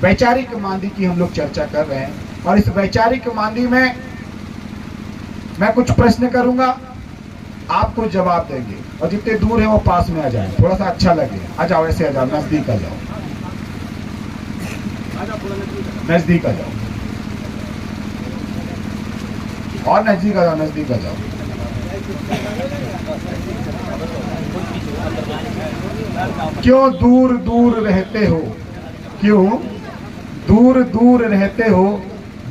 वैचारिक मांदी की हम लोग चर्चा कर रहे हैं। और इस वैचारिक मांदी में मैं कुछ प्रश्न करूंगा, आप कुछ जवाब देंगे, और जितने दूर है वो पास में आ जाए, थोड़ा सा अच्छा लगे। आ जाओ, ऐसे आ जाओ, नजदीक आ जाओ, नजदीक आ जाओ, और नजदीक आ जाओ, नजदीक आ जाओ। क्यों दूर दूर रहते हो, क्यों दूर दूर रहते हो,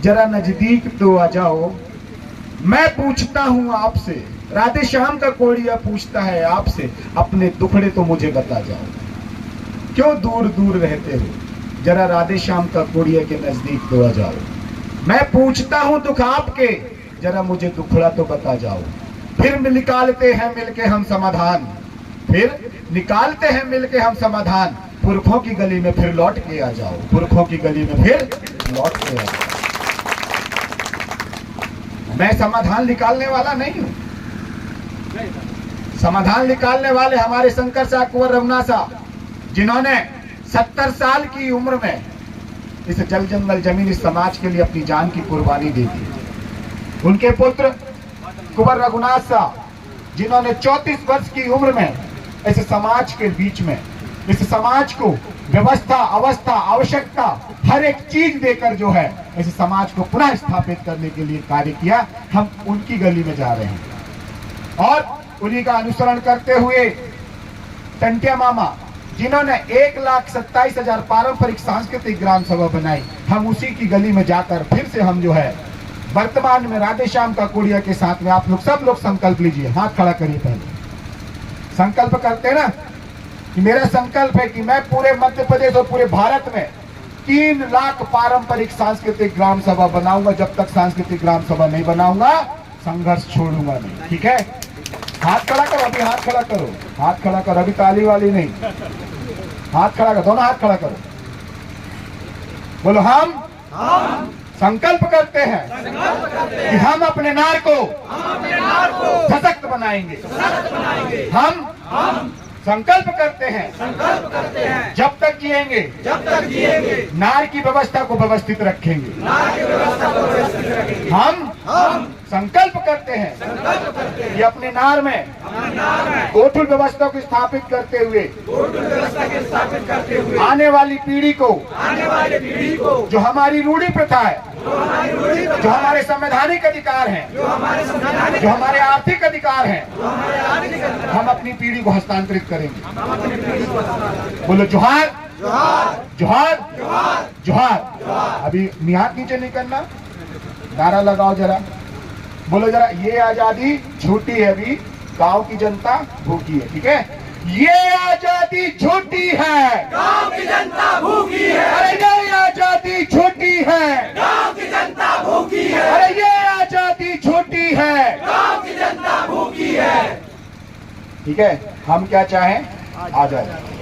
जरा नजदीक तो आ जाओ। मैं पूछता हूं आपसे, राधे श्याम का कोड़िया पूछता है आपसे, अपने दुखड़े तो मुझे बता जाओ। क्यों दूर दूर रहते हो, जरा राधे श्याम का कोड़िया के नजदीक तो आ जाओ। मैं पूछता हूं दुख आपके, जरा मुझे दुखड़ा तो बता जाओ। फिर निकालते हैं मिलके हम समाधान, फिर निकालते हैं मिलके हम समाधान। पुरखों की गली में फिर लौट के आ जाओ, पुरखों की गली में फिर लौट के आ जाओ। मैं समाधान निकालने वाला नहीं हूं, समाधान निकालने वाले हमारे शंकर शाह कुंवर रघुनाथ साहब, जिन्होंने 70 साल की उम्र में इस जल जंगल जमीन इस समाज के लिए अपनी जान की कुर्बानी दे दी। उनके पुत्र कुंवर रघुनाथ साहब, जिन्होंने 34 वर्ष की उम्र में इस समाज के बीच में, इस समाज को व्यवस्था, अवस्था, आवश्यकता, हर एक चीज देकर जो है इस समाज को पुनः स्थापित करने के लिए कार्य किया। हम उनकी गली में जा रहे हैं और उन्हीं का अनुसरण करते हुए टंटिया मामा, जिन्होंने 1,27,000 पारंपरिक सांस्कृतिक ग्राम सभा बनाई, हम उसी की गली में जाकर फिर से हम जो है वर्तमान में राधे श्याम का कोड़िया के साथ में आप लोग सब लोग संकल्प लीजिए। हाथ खड़ा करिए, पहले संकल्प करते हैं ना कि मेरा संकल्प है कि मैं पूरे मध्य प्रदेश और पूरे भारत में 3 लाख पारंपरिक सांस्कृतिक ग्राम सभा बनाऊंगा। जब तक सांस्कृतिक ग्राम सभा नहीं बनाऊंगा संघर्ष छोड़ूंगा नहीं। ठीक है, हाथ खड़ा करो, अभी हाथ खड़ा करो, हाथ खड़ा करो, अभी ताली वाली नहीं, हाथ खड़ा करो, दोनों हाथ खड़ा करो। बोलो, हम संकल्प करते हैं कि हम अपने नार को सशक्त बनाएंगे। हम संकल्प करते हैं जब तक जिएंगे नार की व्यवस्था को व्यवस्थित रखेंगे। हम संकल्प करते हैं कि अपने नार में गोठुल व्यवस्था को स्थापित करते हुए आने वाली पीढ़ी को जो हमारी रूढ़ी प्रथा है, जो हमारे संवैधानिक अधिकार हैं, जो हमारे आर्थिक अधिकार हैं, हम अपनी पीढ़ी को हस्तांतरित करेंगे। बोलो जोहार जोहार जोहार। अभी हाथ नीचे नहीं करना, नारा लगाओ जरा, बोलो जरा, ये आजादी झूठी है, अभी गांव की जनता भूखी है। ठीक है, ये आजादी झूठी है, गांव की जनता भूखी है। अरे ये आजादी झूठी है, गांव की जनता भूखी है। अरे ये आजादी झूठी है, गांव की जनता भूखी है। ठीक है, हम क्या चाहें? आजादी।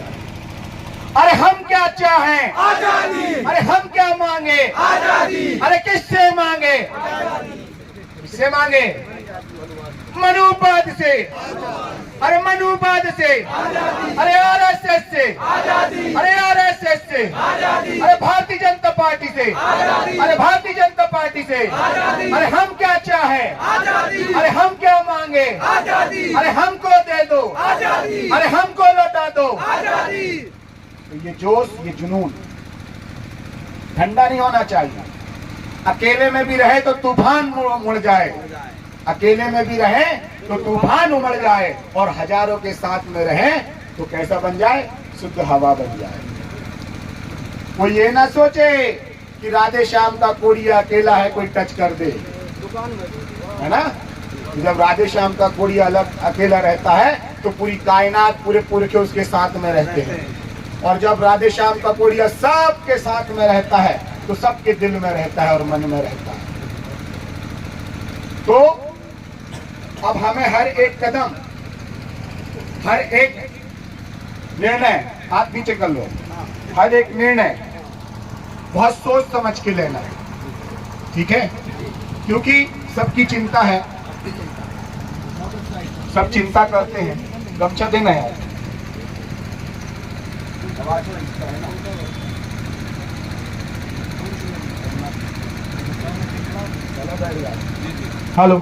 अरे हम क्या चाहें? आजादी। अरे हम क्या मांगे? आजादी। अरे किससे मांगे? किससे मांगे? मनुवाद से। अरे मनुवाद से, अरे आरएसएस से, अरे आरएसएस से, अरे भारतीय जनता पार्टी से, अरे भारतीय जनता पार्टी से। अरे हम क्या चाहें? अरे हम क्या मांगे? अरे हमको दे दो, अरे हमको लौटा दो। तो ये जोश, ये जुनून ठंडा नहीं होना चाहिए। अकेले में भी रहे तो तूफान मुड़ जाए, अकेले में भी रहे तो तूफान उमड़ जाए, और हजारों के साथ में रहे तो कैसा बन जाए? शुद्ध हवा बन जाए। कोई ये ना सोचे कि राधे श्याम का कोड़िया अकेला है, कोई टच कर दे, है ना। जब राधे श्याम का कोड़िया अलग अकेला रहता है तो पूरी कायनात, पूरे पुरखे उसके साथ में रहते हैं, और जब राधे श्याम का कोड़िया सबके साथ में रहता है तो सबके दिल में रहता है और मन में रहता है। तो अब हमें हर एक कदम, हर एक निर्णय, हाथ नीचे कर लो, हर एक निर्णय बहुत सोच समझ के लेना है। ठीक है, क्योंकि सबकी चिंता है, सब चिंता करते हैं। गमछा देना है हेलो,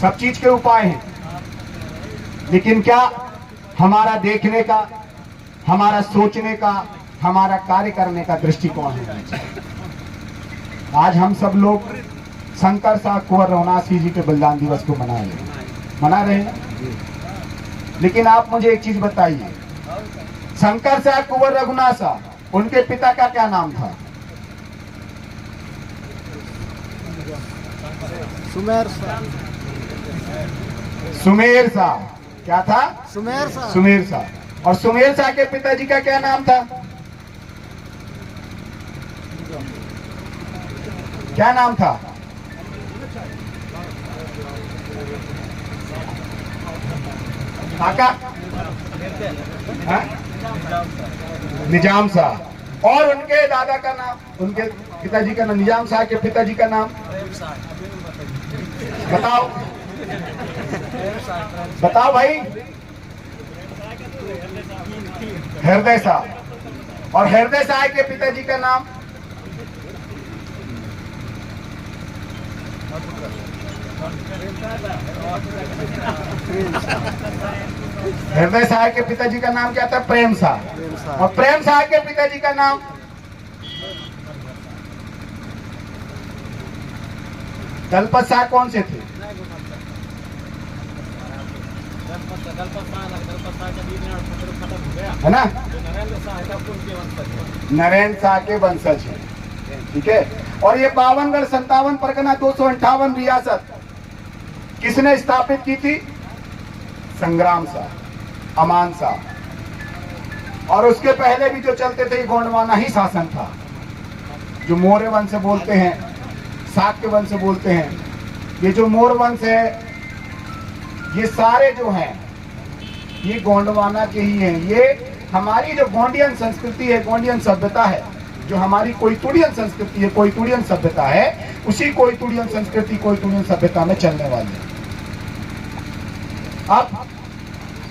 सब चीज के उपाय हैं, लेकिन क्या हमारा देखने का, हमारा सोचने का, हमारा कार्य करने का दृष्टिकोण है। आज हम सब लोग शंकर शाह कुंवर रघुनाथसिंह जी के बलिदान दिवस को मना रहे हैं, लेकिन आप मुझे एक चीज बताइए, शंकर शाह कुंवर रघुनाथ शाह, उनके पिता का क्या नाम था? सुमेर शाह। सुमेर शाह। क्या था? सुमेर शाह। सुमेर शाह। और सुमेर शाह के पिताजी का क्या नाम था? क्या नाम था? काका? हाँ? निजाम शाह। और उनके दादा का नाम, उनके पिताजी का नाम, निजाम शाह के पिताजी का नाम बताओ, बताओ भाई। हृदय शाह। और हृदय शाह के पिताजी का नाम? हृदय शाह के पिताजी का नाम क्या था? प्रेम शाह। और प्रेम शाह के पिताजी का नाम? दलपत शाह। कौन से थे? है ना, नरेंद्र शाह के वंशज है। ठीक है। और ये 52 57 परगना 258 रियासत किसने स्थापित की थी? संग्राम शाह, अमान शाह। और उसके पहले भी जो चलते थे ये गोंडवाना ही शासन था, जो मौर्य वंश से बोलते हैं, शाक्य वंश से बोलते हैं। ये जो मौर्य वंश है, ये सारे जो हैं ये गोंडवाना के ही हैं। ये हमारी जो गोंडियन संस्कृति है, गोंडियन सभ्यता है, जो हमारी कोयतुड़ियन संस्कृति है, कोयतुड़ियन सभ्यता है, उसी कोयतुड़ियन संस्कृति, कोयतुड़ियन सभ्यता में चलने वाली है। अब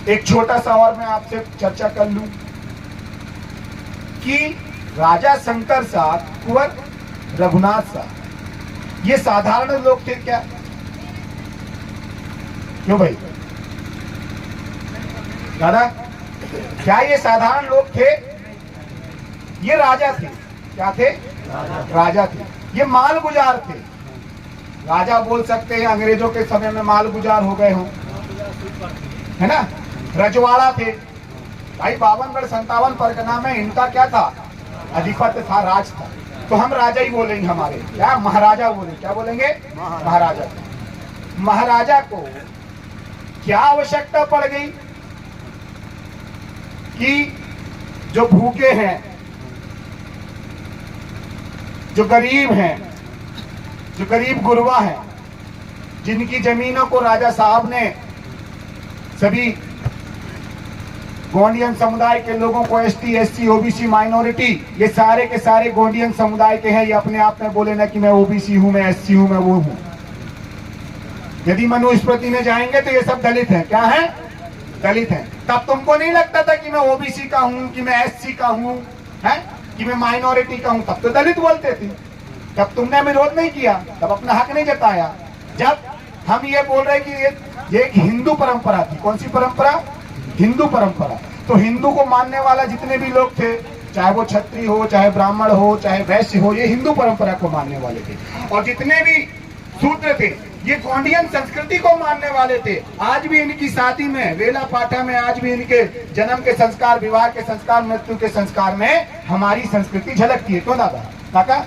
एक छोटा सा और मैं आपसे चर्चा कर लूं कि राजा शंकर शाह कुंवर रघुनाथ शाह ये साधारण लोग थे क्या? क्यों भाई दादा, क्या ये साधारण लोग थे? ये राजा थे। क्या थे? राजा थे। ये माल गुजार थे। राजा बोल सकते हैं, अंग्रेजों के समय में माल गुजार हो गए हों, है ना। रजवाड़ा थे भाई। 52 57 परगना में इनका क्या था? अधिपत्य था, राज था। तो हम राजा ही बोलेंगे, हमारे क्या महाराजा बोलेंगे? क्या बोलेंगे? महाराजा। महाराजा को क्या आवश्यकता पड़ गई कि जो भूखे हैं, जो गरीब हैं, जो गरीब गुरबा हैं, जिनकी जमीनों को राजा साहब ने सभी गोंडियन समुदाय के लोगों को, एसटी एससी ओबीसी माइनॉरिटी, ये सारे के सारे गोंडियन समुदाय के हैं। ये अपने आप में बोले ना कि मैं ओबीसी हूं, मैं एससी हूं, मैं वो हूं। यदि मनुस्मृति में जाएंगे तो ये सब दलित हैं। क्या है? दलित हैं। तब तुमको नहीं लगता था कि मैं ओबीसी का हूं, कि मैं एससी का हूं, है कि मैं माइनॉरिटी का हूं? तब तो दलित बोलते थे। तब तुमने विरोध नहीं किया, तब अपना हक नहीं जताया। जब हम ये बोल रहे कि ये एक हिंदू परंपरा थी। कौन सी परंपरा? हिंदू परंपरा। तो हिंदू को मानने वाला जितने भी लोग थे, चाहे वो क्षत्रिय हो, चाहे ब्राह्मण हो, चाहे वैश्य हो, ये हिंदू परंपरा को मानने वाले थे। और जितने भी शूद्र थे, ये गोंडियन संस्कृति को मानने वाले थे। आज भी इनकी शादी में, वेला पाठा में, आज भी इनके जन्म के संस्कार, विवाह के संस्कार, मृत्यु के संस्कार में हमारी संस्कृति झलकती है। क्यों दादा? काका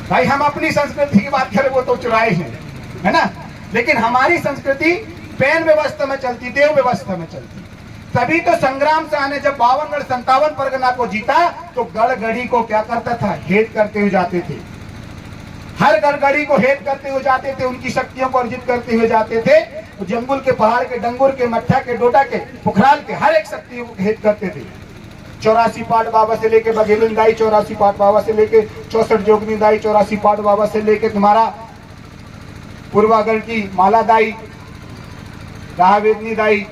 भाई, हम अपनी संस्कृति की बात करें वो तो चुराए हैं, है ना। लेकिन हमारी संस्कृति पैन व्यवस्था में चलती, देव व्यवस्था में चलती। तभी तो संग्राम शाह ने जब 52 57 परगना को जीता तो गढ़गढ़ी को क्या करता था? हेट करते हुए जाते थे। हर गढ़गढ़ी को हेट करते हुए जाते थे, उनकी शक्तियों को अर्जित करते हुए जाते थे। तो जंगल के, पहाड़ के, डंगुर के, मट्ठा के, डोडा के, पुखराल के हर एक शक्तियों को हेट करते थे। 84 पाट बाबा से लेके बघेलन दाई, 84 पाट बाबा से लेके 64 जोगनी दाई, 84 पाट बाबा से लेके तुम्हारा पूर्वागढ़ की माला दाई, राहवेदनी दाई,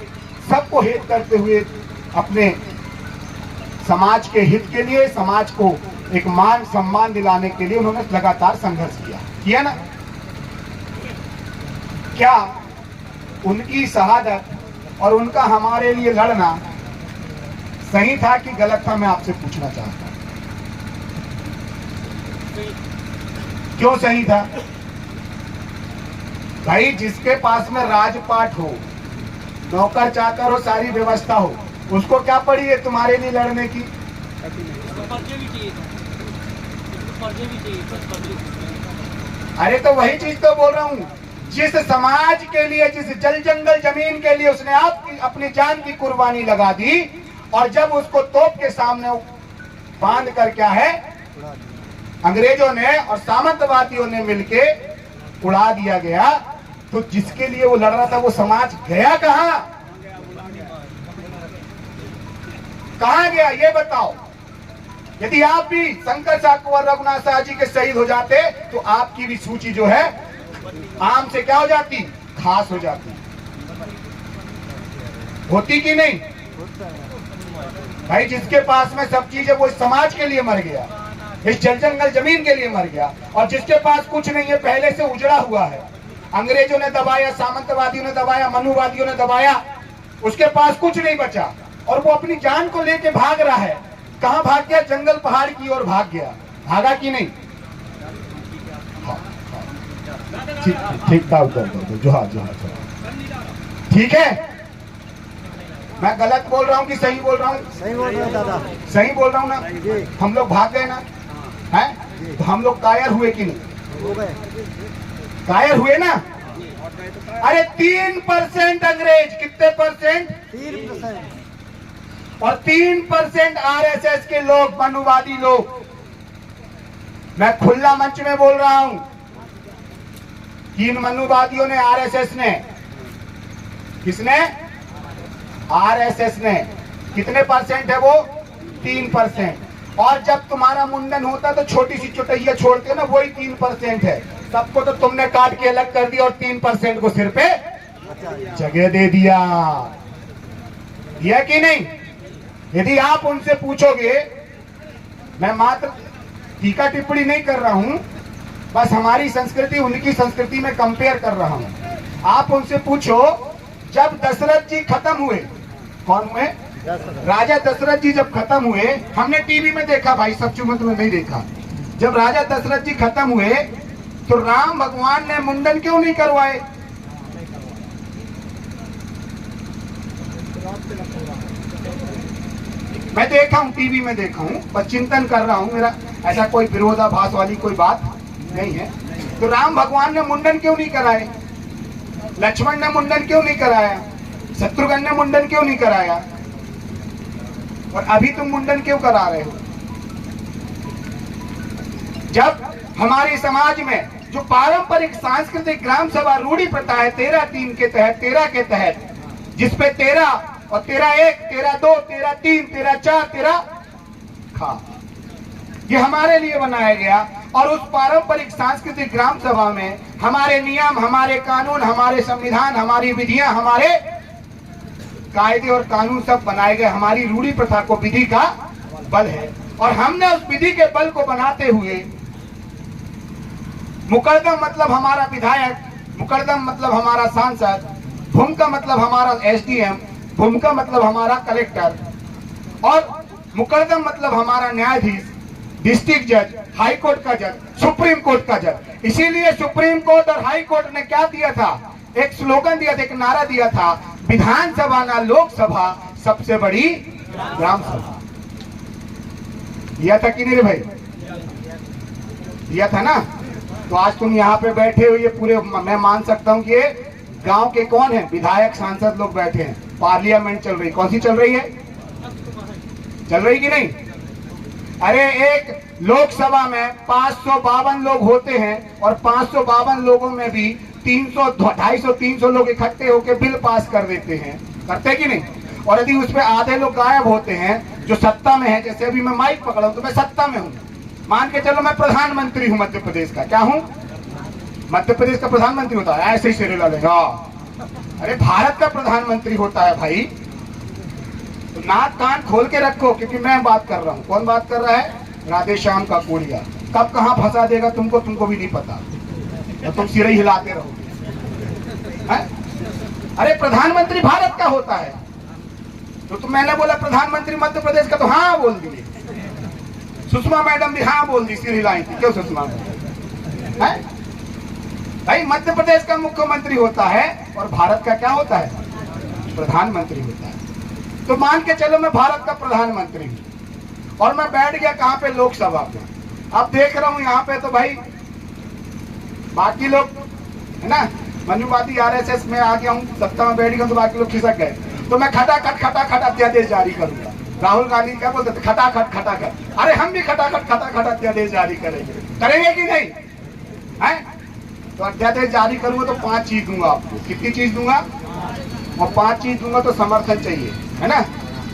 सबको हेत करते हुए अपने समाज के हित के लिए, समाज को एक मान सम्मान दिलाने के लिए उन्होंने लगातार संघर्ष किया ना। क्या उनकी शहादत और उनका हमारे लिए लड़ना सही था कि गलत था, मैं आपसे पूछना चाहता हूं। क्यों सही था? भाई जिसके पास में राजपाट हो, नौकर चाकर हो, सारी व्यवस्था हो, उसको क्या पड़ी है तुम्हारे लिए लड़ने की? अरे तो वही चीज तो बोल रहा हूं, जिस समाज के लिए, जिस जल जंगल जमीन के लिए उसने अपनी जान की कुर्बानी लगा दी, और जब उसको तोप के सामने बांध कर क्या है अंग्रेजों ने और सामंतवादियों ने मिलके उड़ा दिया गया, तो जिसके लिए वो लड़ रहा था वो समाज गया कहां? कहां गया ये बताओ। यदि आप भी शंकर शाह कुंवर रघुनाथ शाह जी के शहीद हो जाते तो आपकी भी सूची जो है आम से क्या हो जाती? खास हो जाती। होती कि नहीं? भाई जिसके पास में सब चीज है वो इस समाज के लिए मर गया, इस जल जंगल जमीन के लिए मर गया। और जिसके पास कुछ नहीं है, पहले से उजड़ा हुआ है, अंग्रेजों ने दबाया, सामंतवादियों ने दबाया, मनुवादियों ने दबाया, उसके पास कुछ नहीं बचा और वो अपनी जान को लेके भाग रहा है। कहां भाग गया? जंगल पहाड़ की ओर भाग गया। भागा कि नहीं? ठीक था उत्तर दो, जोहार जोहार। ठीक है, मैं गलत बोल रहा हूँ कि सही बोल रहा हूँ? सही बोल रहे हैं दादा। सही बोल रहा हूँ ना? हम लोग भाग गए ना, हैं? तो हम लोग कायर हुए कि नहीं? हो गए। कायर हुए ना? अरे 3% अंग्रेज, कितने परसेंट? 3%। और 3% आरएसएस के लोग, मनुवादी लोग। मैं खुला मंच में बोल रहा हूं कि इन मनुवादियों ने, आरएसएस ने, किसने? आरएसएस ने। कितने परसेंट है वो? 3%। और जब तुम्हारा मुंडन होता तो छोटी सी चुटैया छोड़ते ना, वही 3% है। सबको तो तुमने काट के अलग कर दिया और 3% को सिर पे जगह दे दिया कि नहीं? यदि आप उनसे पूछोगे, मैं मात्र टीका टिप्पणी नहीं कर रहा हूं, बस हमारी संस्कृति उनकी संस्कृति में कंपेयर कर रहा हूं। आप उनसे पूछो, जब दशरथ जी खत्म हुए, कौन हुए? राजा दशरथ जी जब खत्म हुए, हमने टीवी में देखा भाई, सचमुच में नहीं देखा। जब राजा दशरथ जी खत्म हुए तो राम भगवान ने मुंडन क्यों नहीं करवाए? मैं देखा हूं, टीवी में देखा हूं, बस चिंतन कर रहा हूं, मेरा ऐसा कोई विरोधाभास वाली कोई बात नहीं है। तो राम भगवान ने मुंडन क्यों नहीं कराए? लक्ष्मण ने मुंडन क्यों नहीं कराया? शत्रुघ्न ने मुंडन क्यों नहीं कराया? और अभी तुम मुंडन क्यों करा रहे हो? जब हमारे समाज में जो पारंपरिक सांस्कृतिक ग्राम सभा रूढ़ी प्रथा है 13-3 के तहत, 13 के तहत, जिसपे 13 और 13-1, 13-2, 13-3, 13-4, 13 खा, ये हमारे लिए बनाया गया। और उस पारंपरिक सांस्कृतिक ग्राम सभा में हमारे नियम, हमारे कानून, हमारे संविधान, हमारी विधियां, हमारे कायदे और कानून सब बनाए गए। हमारी रूढ़ी प्रथा को विधि का बल है और हमने उस विधि के बल को बनाते हुए, मुकरदम मतलब हमारा विधायक, मुकरदम मतलब हमारा सांसद, भूमका मतलब हमारा एसडीएम, भूमका मतलब हमारा कलेक्टर, और मुकरदम मतलब हमारा न्यायाधीश, डिस्ट्रिक्ट जज, हाई कोर्ट का जज, सुप्रीम कोर्ट का जज। इसीलिए सुप्रीम कोर्ट और हाई कोर्ट ने क्या दिया था? एक स्लोगन दिया था, एक नारा दिया था, विधानसभा ना लोकसभा, सबसे बड़ी ग्राम सभा। दिया था कि नहीं रे भाई? दिया था ना? तो आज तुम यहाँ पे बैठे हो, ये पूरे, मैं मान सकता हूँ कि ये गांव के कौन है? विधायक, सांसद लोग बैठे हैं, पार्लियामेंट चल रही। कौन सी चल रही है? चल रही कि नहीं? अरे एक लोकसभा में 552 लोग होते हैं और 552 लोगों में भी 300, 250, 300 लोग इकट्ठे होकर बिल पास कर देते हैं, करते कि नहीं? और यदि उसमें आधे लोग गायब होते हैं जो सत्ता में है, जैसे अभी मैं माइक पकड़ा हूं तो मैं सत्ता में हूं, मान के चलो मैं प्रधानमंत्री हूं मध्य प्रदेश का, क्या हूं? मध्य प्रदेश का प्रधानमंत्री होता है, ऐसे ही शेरे डालेगा। अरे भारत का प्रधानमंत्री होता है भाई। तो नाक कान खोल के रखो, क्योंकि मैं बात कर रहा हूं। कौन बात कर रहा है? राधे श्याम का कोड़िया कब कहाँ फंसा देगा तुमको भी नहीं पता, तो तुम सिर ही हिलाते रहोगे। हैं? अरे प्रधानमंत्री भारत का होता है, तो मैंने बोला प्रधानमंत्री मध्य प्रदेश का, तो हाँ बोल दिए। सुषमा मैडम भी हाँ बोल दी, सिर हिलाई थी। क्यों सुषमा मैडम? है भाई, मध्य प्रदेश का मुख्यमंत्री होता है और भारत का क्या होता है? प्रधानमंत्री होता है। तो मान के चलो मैं भारत का प्रधानमंत्री हूं और मैं बैठ गया कहां पे? लोकसभा पे। अब देख रहा हूं यहाँ पे तो भाई बाकी लोग है ना, मनुवादी आरएसएस में आ गया हूँ, सत्ता में बैठ गया तो बाकी लोग खिसक गए, तो मैं खटाखट अध्यादेश जारी करूंगा। राहुल गांधी क्या बोलते थे? खटाखट। अरे हम भी खटाखट अध्यादेश जारी करेंगे कि नहीं? है तो अध्यादेश जारी करूंगा तो 5 चीज दूंगा आपको। कितनी चीज दूंगा? और 5 चीज दूंगा तो समर्थन चाहिए, है ना।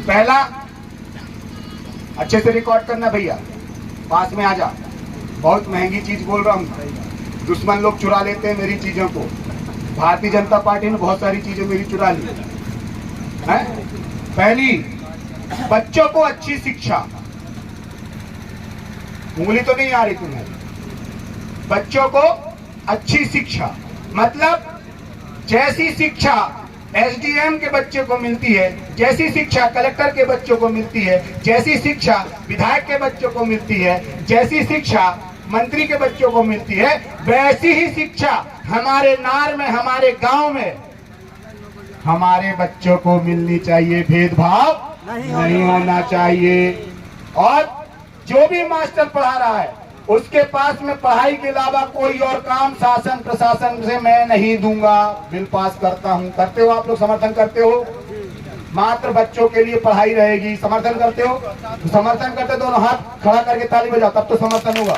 पहला, अच्छे से रिकॉर्ड करना भैया, पास में आ जा। बहुत महंगी चीज बोल रहा हूं, दुश्मन लोग चुरा लेते हैं मेरी चीजों को। भारतीय जनता पार्टी ने बहुत सारी चीजें मेरी चुरा ली है। पहली, बच्चों को अच्छी शिक्षा। उंगली तो नहीं आ रही तुम्हें? बच्चों को अच्छी शिक्षा मतलब जैसी शिक्षा एसडीएम के बच्चे को मिलती है, जैसी शिक्षा कलेक्टर के बच्चों को मिलती है, जैसी शिक्षा विधायक के बच्चों को मिलती है, जैसी शिक्षा मंत्री के बच्चों को मिलती है, वैसी ही शिक्षा हमारे नार में, हमारे गांव में हमारे बच्चों को मिलनी चाहिए। भेदभाव नहीं होना चाहिए। और जो भी मास्टर पढ़ा रहा है उसके पास में पढ़ाई के अलावा कोई और काम शासन प्रशासन से मैं नहीं दूंगा। बिल पास करता हूं। करते हो आप लोग? समर्थन करते हो? मात्र बच्चों के लिए पढ़ाई रहेगी। समर्थन करते हो? तो समर्थन करते दोनों हाथ खड़ा करके ताली बजाओ, तब तो समर्थन होगा।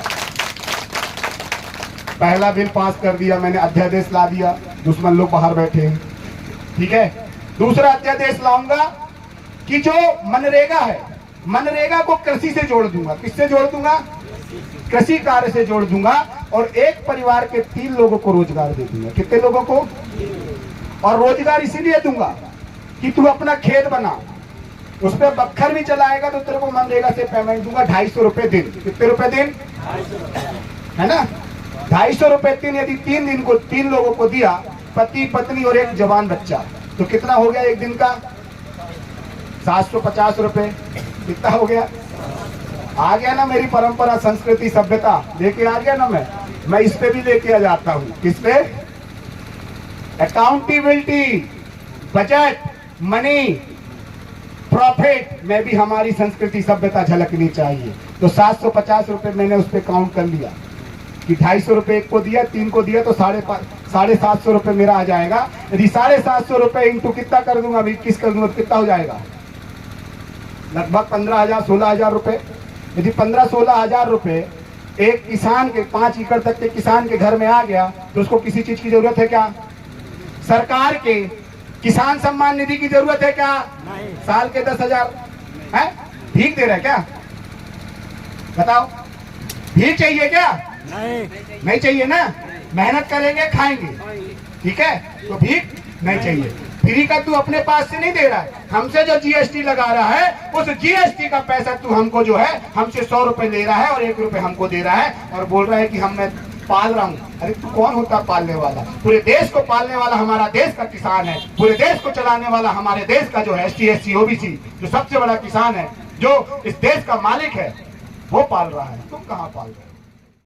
पहला बिल पास कर दिया मैंने, अध्यादेश ला दिया, दुश्मन लोग बाहर बैठे हैं, ठीक है। दूसरा अध्यादेश लाऊंगा कि जो मनरेगा है, मनरेगा को कृषि से जोड़ दूंगा। किससे जोड़ दूंगा? कृषि कार्य से जोड़ दूंगा। और एक परिवार के 3 लोगों को रोजगार दे दूंगा। कितने लोगों को? और रोजगार इसीलिए दूंगा कि तू अपना खेत बना, उस पर बखर भी चलाएगा तो तेरे को मनरेगा से पेमेंट दूंगा 250 रुपए दिन। कितने रुपए दिन? है ना, 250 रुपए दिन। यदि 3 दिन को 3 लोगों को दिया, पति पत्नी और एक जवान बच्चा, तो कितना हो गया एक दिन का? 750 रुपए। कितना हो गया? आ गया ना मेरी परंपरा, संस्कृति, सभ्यता लेके आ गया ना। मैं इस पे भी लेके आ जाता हूँ। किस पे? अकाउंटेबिलिटी, बजट, मनी, प्रॉफिट में भी हमारी संस्कृति सभ्यता झलकनी चाहिए। तो 750 रुपए मैंने उस पर काउंट कर लिया कि 250 रुपए एक को दिया, 3 को दिया, तो 750 रुपए मेरा आ जाएगा। यदि 750 रुपए इंटू कितना कर दूंगा, 21 कर दूंगा, कितना हो जाएगा? लगभग 15,000 16,000 रुपए। यदि 15-16 हजार रुपए एक किसान के 5 एकड़ तक के किसान के घर में आ गया, तो उसको किसी चीज की जरूरत है क्या? सरकार के किसान सम्मान निधि की जरूरत है क्या? नहीं। साल के 10,000 है, भीख दे रहा है क्या? बताओ, भीख चाहिए क्या? नहीं चाहिए ना। मेहनत करेंगे, खाएंगे, ठीक है। तो भीख नहीं चाहिए। फ्री का तू अपने पास से नहीं दे रहा है, हमसे जो जीएसटी लगा रहा है उस जीएसटी का पैसा तू हमको जो है हमसे 100 रुपए ले रहा है और 1 रुपए हमको दे रहा है और बोल रहा है कि हम मैं पाल रहा हूँ। अरे तू कौन होता है पालने वाला? पूरे देश को पालने वाला हमारा देश का किसान है। पूरे देश को चलाने वाला हमारे देश का जो है ST SC OBC जो सबसे बड़ा किसान है, जो इस देश का मालिक है, वो पाल रहा है। तुम कहाँ पाल रहे हो?